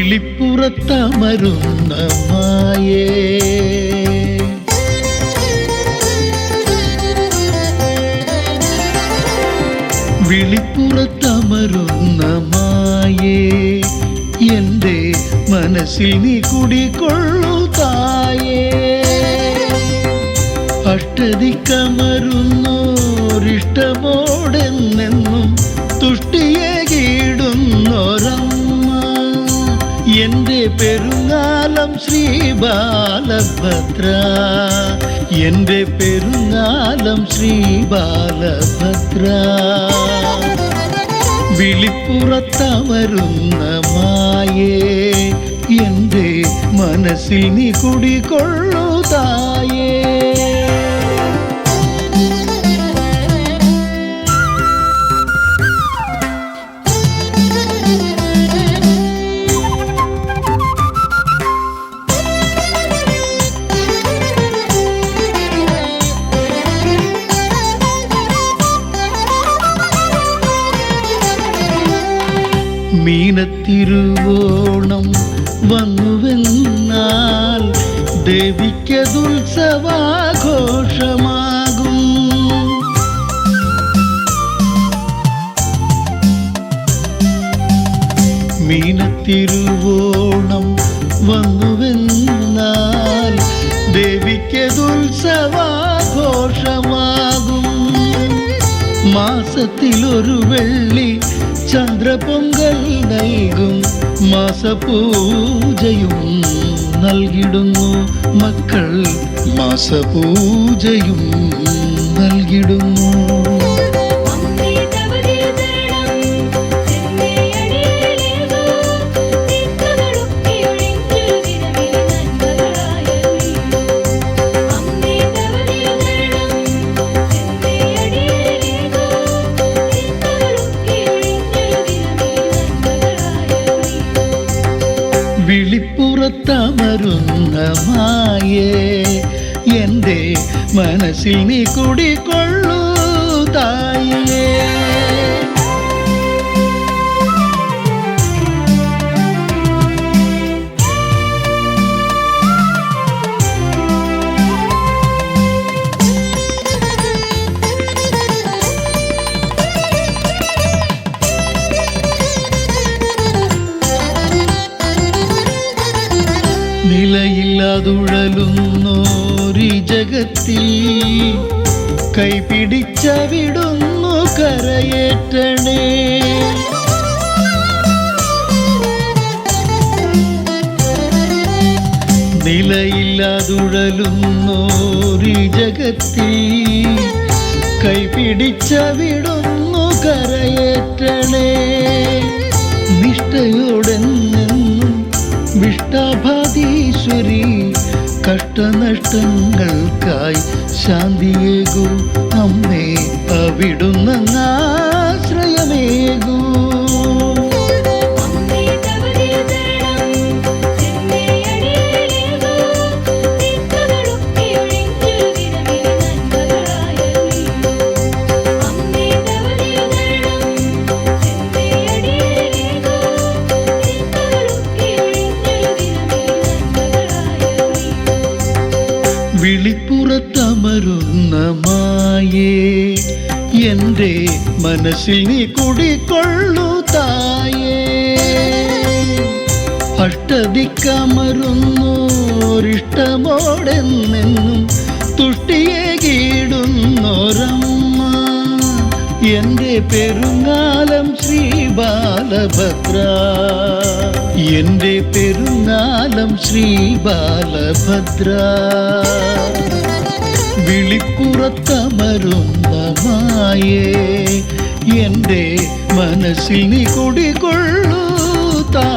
വിളിപ്പുറത്തമരുന്ന മായേ, വിളിപ്പുറത്തമരുന്ന മായേ, എൻ്റെ മനസ്സിൽ നീ കുടികൊള്ളു തായേ. അഷ്ടതിക്കമരുന്നോരിഷ്ടമോടെന്നെന്നും തുഷ്ടിയെ കീടുന്നൊരമ്മ, എൻ്റെ പെരുങ്ങാലം ശ്രീബാലഭദ്ര, എൻ്റെ പെരുങ്ങാലം ശ്രീബാലഭദ്ര. വിളിപ്പുറത്തമരുന്ന മായേ, എൻ്റെ മനസ്സിൽ നീ കുടികൊള്ളു തായേ. മീനത്തിരുവോണം വന്നുവെന്നാൽ ദേവിക്കതുത്സവാഘോഷമാകും. മീനത്തിരുവോണം വന്നുവെന്നാൽ ദേവിക്കതുത്സവാഘോഷമാകും. മാസത്തിലൊരു വെള്ളി ചന്ദ്രപൊങ്കൽ നൽകും, മാസപൂജയും നൽകിടുന്നു മക്കൾ, മാസപൂജയും നൽകിടുന്നു. വിളിപ്പുറത്തമരുന്ന മായേ, എൻ്റെ മനസ്സിൽ നീ കുടികൊള്ളു തായേ. നിലയില്ലാതുഴലുന്നോരി ജഗത്തിൽ കൈപിടിച്ചവിടുന്നു കരയേറ്റണേ. നിലയില്ലാതുഴലുന്നോരി ജഗത്തിൽ കൈപിടിച്ചവിടുന്നു കരയേറ്റണേ. നിഷ്ഠയോടെന്നെന്നും വിഷ്ടാഭാതീശ്വരി, കഷ്ടനഷ്ടങ്ങൾക്കായി ശാന്തിയേകൂ അമ്മേ, അവിടുന്നാശ്രയമേകൂ. വിളിപ്പുറത്തമരുന്ന മായേ, എൻ്റെ മനസ്സിൽ നീ കുടികൊള്ളു തായേ. അഷ്ടതിക്കമരുന്നോരിഷ്ടമോടെന്നെന്നും തുഷ്ടിയെ കീടുന്നൊരമ്മ, എൻ്റെ പെരുങ്ങാലം ശ്രീബാലഭദ്ര, എൻ്റെ പെരുങ്ങാലം ശ്രീബാലഭദ്ര. വിളിപ്പുറത്തമരുന്ന മായേ, എൻ്റെ മനസ്സിൽ നീ കുടികൊള്ളു താ.